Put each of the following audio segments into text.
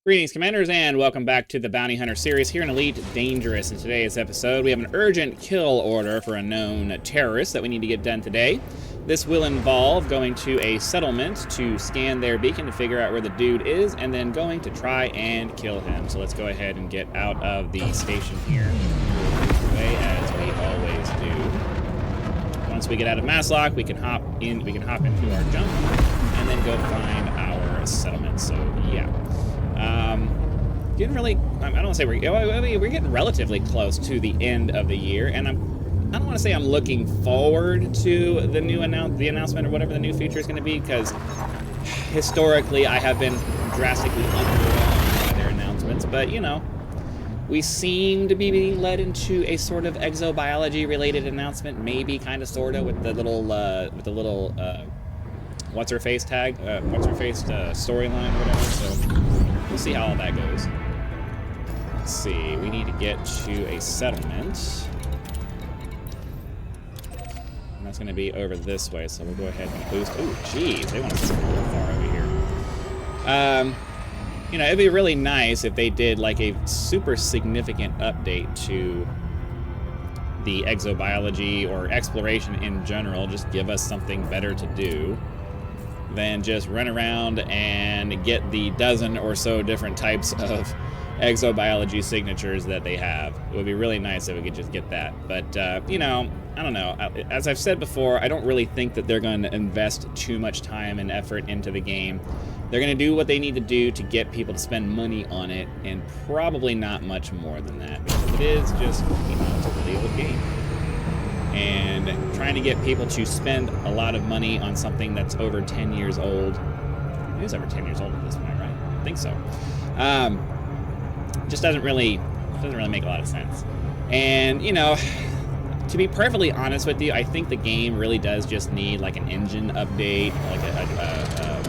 Greetings, Commanders, and welcome back to the Bounty Hunter series here in Elite Dangerous. In today's episode, we have an urgent kill order for a known terrorist that we need to get done today. This will involve going to a settlement to scan their beacon to figure out where the dude is, and then going to try and kill him. So let's go ahead and get out of the station here, as we always do. Once we get out of Masslock, we can hop into our jump, and then go find our settlement. So yeah. Getting really, I don't want to say we're getting relatively close to the end of the year, and I don't want to say I'm looking forward to the new announcement or whatever the new feature is going to be, because historically I have been drastically underwhelmed by their announcements, but you know, we seem to be being led into a sort of exobiology related announcement, maybe kind of sort of with the little what's her face tag, storyline or whatever. So we'll see how all that goes. Let's see, we need to get to a settlement. And that's going to be over this way, so we'll go ahead and boost. Oh, geez, they want us to go far over here. You know, it'd be really nice if they did like a super significant update to the exobiology or exploration in general. Just give us something better to do than just run around and get the dozen or so different types of exobiology signatures that they have. It would be really nice if we could just get that. But, you know, I don't know. As I've said before, I don't really think that they're going to invest too much time and effort into the game. They're going to do what they need to do to get people to spend money on it, and probably not much more than that, because it is just, you know, it's a really old game. And trying to get people to spend a lot of money on something that's over 10 years old. It is over 10 years old at this point, right? I think so. Just doesn't really make a lot of sense. And, you know, to be perfectly honest with you, I think the game really does just need like an engine update, like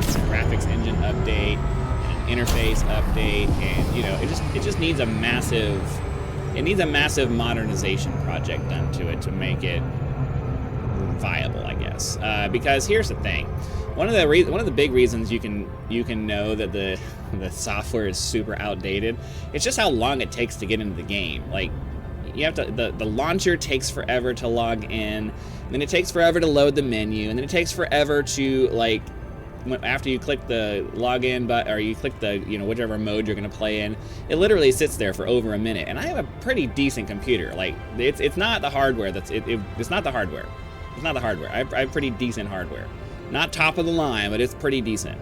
some graphics engine update, an interface update, and you know, it just needs a massive modernization project done to it to make it viable, I guess. Because here's the thing, one of the big reasons you can know that the software is super outdated, it's just how long it takes to get into the game. Like, you have to, the launcher takes forever to log in, and then it takes forever to load the menu, and then it takes forever to, like, after you click the login button, or you click the, you know, whichever mode you're going to play in, it literally sits there for over a minute. And I have a pretty decent computer. Like, it's not the hardware it's not the hardware. It's not the hardware. I have pretty decent hardware. Not top of the line, but it's pretty decent.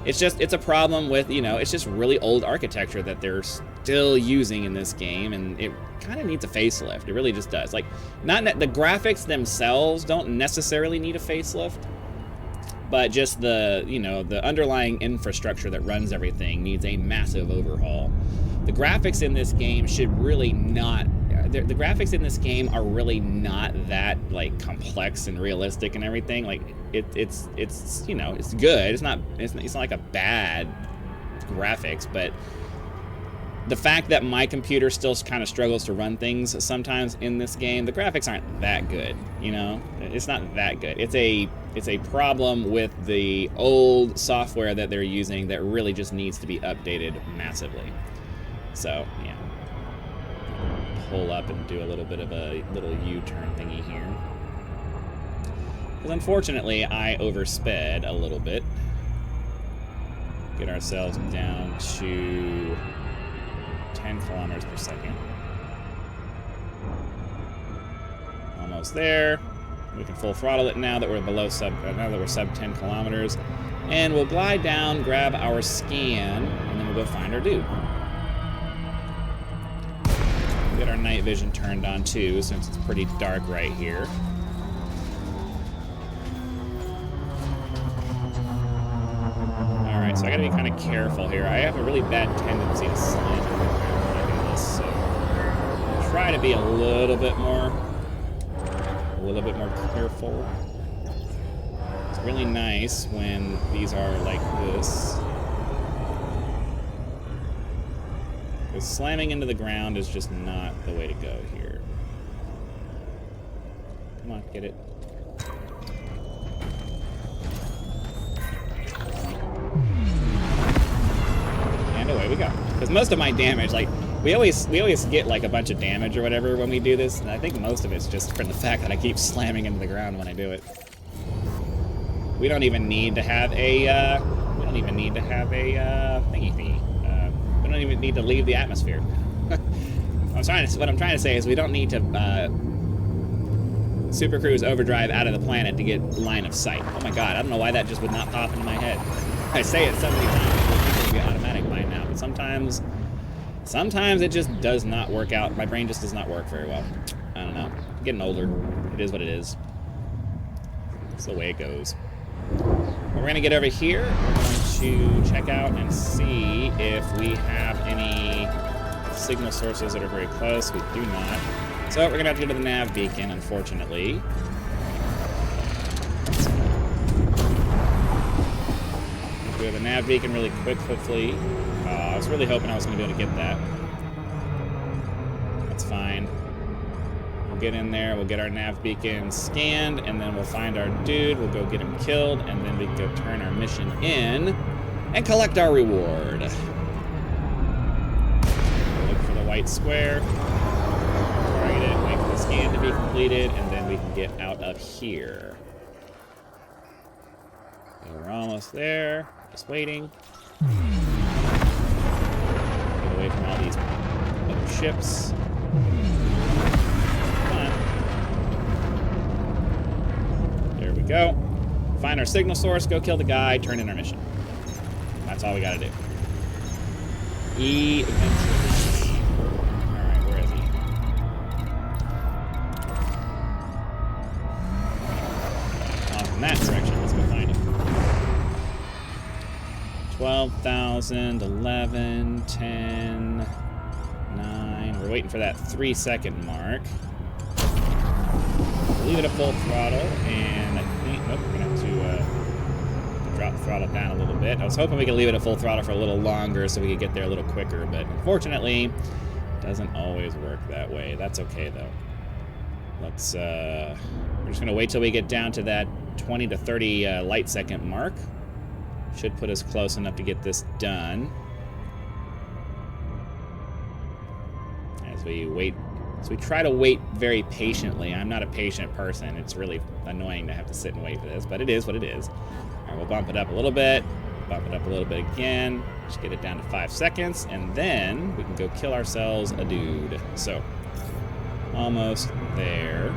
It's a problem with, you know, it's just really old architecture that they're still using in this game, and it kind of needs a facelift. It really just does. Like, the graphics themselves don't necessarily need a facelift, but just the, you know, the underlying infrastructure that runs everything needs a massive overhaul. The graphics in this game should really not, the graphics in this game are really not that, like, complex and realistic and everything. Like, it's you know, it's good. It's not like a bad graphics, but the fact that my computer still kind of struggles to run things sometimes in this game, the graphics aren't that good, you know? It's not that good. It's a problem with the old software that they're using that really just needs to be updated massively. So, yeah. Pull up and do a little bit of a little U-turn thingy here. Because unfortunately, I oversped a little bit. Get ourselves down to 10 kilometers per second. Almost there. We can full throttle it now that we're sub 10 kilometers. And we'll glide down, grab our scan, and then we'll go find our dude. Get our night vision turned on too, since it's pretty dark right here. Alright, so I gotta be kind of careful here. I have a really bad tendency to slam into the ground like this, so I'll try to be a little bit more careful. It's really nice when these are like this, because slamming into the ground is just not the way to go here. Come on, get it. And away we go. Because most of my damage, like, we always get like a bunch of damage or whatever when we do this, and I think most of it's just from the fact that I keep slamming into the ground when I do it. We don't even need to have a thingy thingy. We don't even need to leave the atmosphere. What I'm trying to say is we don't need to Super Cruise overdrive out of the planet to get line of sight. Oh my god, I don't know why that just would not pop into my head. I say it so many times, it would be automatic by now, but sometimes it just does not work out. My brain just does not work very well. I don't know. I'm getting older. It is what it is. It's the way it goes. We're going to get over here. We're going to check out and see if we have any signal sources that are very close. We do not. So we're going to have to go to the nav beacon, unfortunately. Go to the nav beacon really quick, hopefully. I was really hoping I was going to be able to get that. That's fine. We'll get in there, we'll get our nav beacon scanned, and then we'll find our dude, we'll go get him killed, and then we can go turn our mission in and collect our reward. Look for the white square, target it, wait for the scan to be completed, and then we can get out of here. So we're almost there, just waiting. Get away from all these other ships. Go. Find our signal source, go kill the guy, turn in our mission. That's all we gotta do. Adventures. Alright, where is he? Off in that direction, let's go find him. 12,000, 11, 10, 9. We're waiting for that 3-second mark. Leave it at full throttle, and I think, nope, we're gonna have to drop the throttle down a little bit. I was hoping we could leave it at full throttle for a little longer so we could get there a little quicker, but unfortunately, it doesn't always work that way. That's okay, though. Let's, we're just gonna wait till we get down to that 20 to 30 light second mark. Should put us close enough to get this done. As we wait. So we try to wait very patiently. I'm not a patient person. It's really annoying to have to sit and wait for this, but it is what it is. All right, we'll bump it up a little bit, bump it up a little bit again, just get it down to 5 seconds, and then we can go kill ourselves a dude. So, almost there.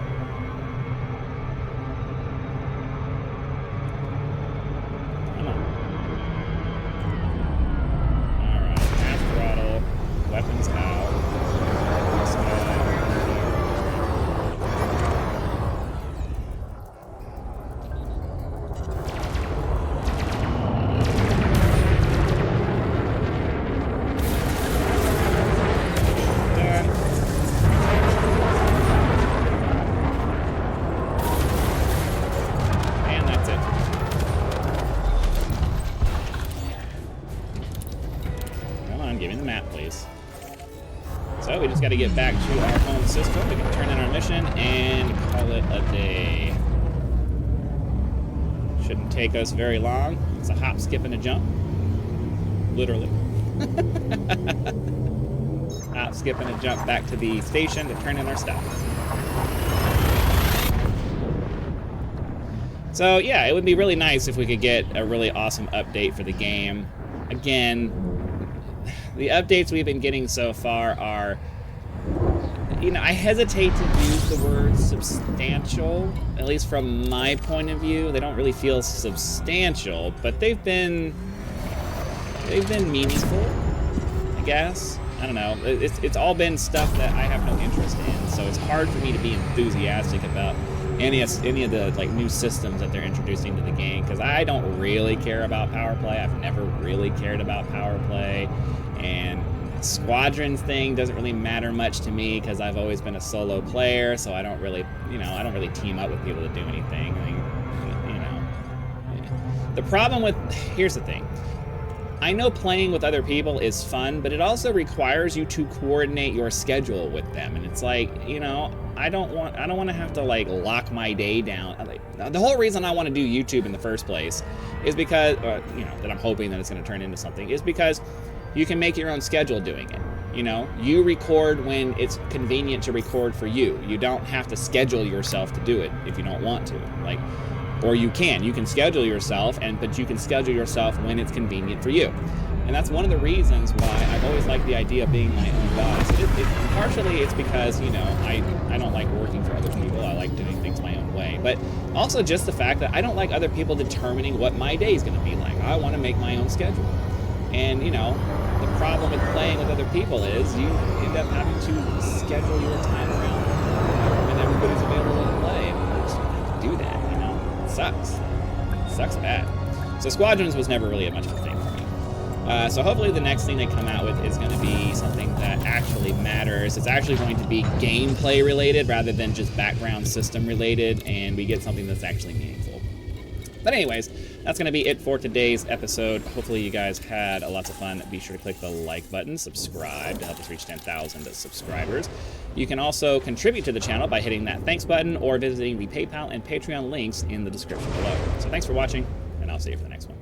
Come on. All right, half throttle, weapons out. So we just got to get back to our home system. We can turn in our mission and call it a day. Shouldn't take us very long. It's a hop, skip, and a jump. Literally. Hop, skip, and a jump back to the station to turn in our stuff. So yeah, it would be really nice if we could get a really awesome update for the game. Again, the updates we've been getting so far are, you know, I hesitate to use the word substantial, at least from my point of view. They don't really feel substantial, but they've been meaningful, I guess. I don't know. It's all been stuff that I have no interest in, so it's hard for me to be enthusiastic about any of the like new systems that they're introducing to the game, because I don't really care about power play. I've never really cared about power play. And squadrons thing doesn't really matter much to me because I've always been a solo player, so I don't really, I don't really team up with people to do anything. I mean, the problem with, here's the thing. I know playing with other people is fun, but it also requires you to coordinate your schedule with them, and it's like, I don't want to have to like lock my day down. The whole reason I want to do YouTube in the first place is because, that I'm hoping that it's going to turn into something, is because You can make your own schedule doing it. You know, you record when it's convenient to record for you. You don't have to schedule yourself to do it if you don't want to. Like, or you can schedule yourself, but you can schedule yourself when it's convenient for you. And that's one of the reasons why I've always liked the idea of being my own boss. Partially it's because, you know, I don't like working for other people. I like doing things my own way. But also just the fact that I don't like other people determining what my day is going to be like. I want to make my own schedule. And, you know, the problem with playing with other people is you end up having to schedule your time around when everybody's available to play. And you just have to do that, you know. It sucks. It sucks bad. So Squadrons was never really much of a thing for me. So hopefully the next thing they come out with is going to be something that actually matters. It's actually going to be gameplay related rather than just background system related, and we get something that's actually meaningful. But anyways, that's going to be it for today's episode. Hopefully you guys had lots of fun. Be sure to click the like button, subscribe to help us reach 10,000 subscribers. You can also contribute to the channel by hitting that thanks button or visiting the PayPal and Patreon links in the description below. So thanks for watching, and I'll see you for the next one.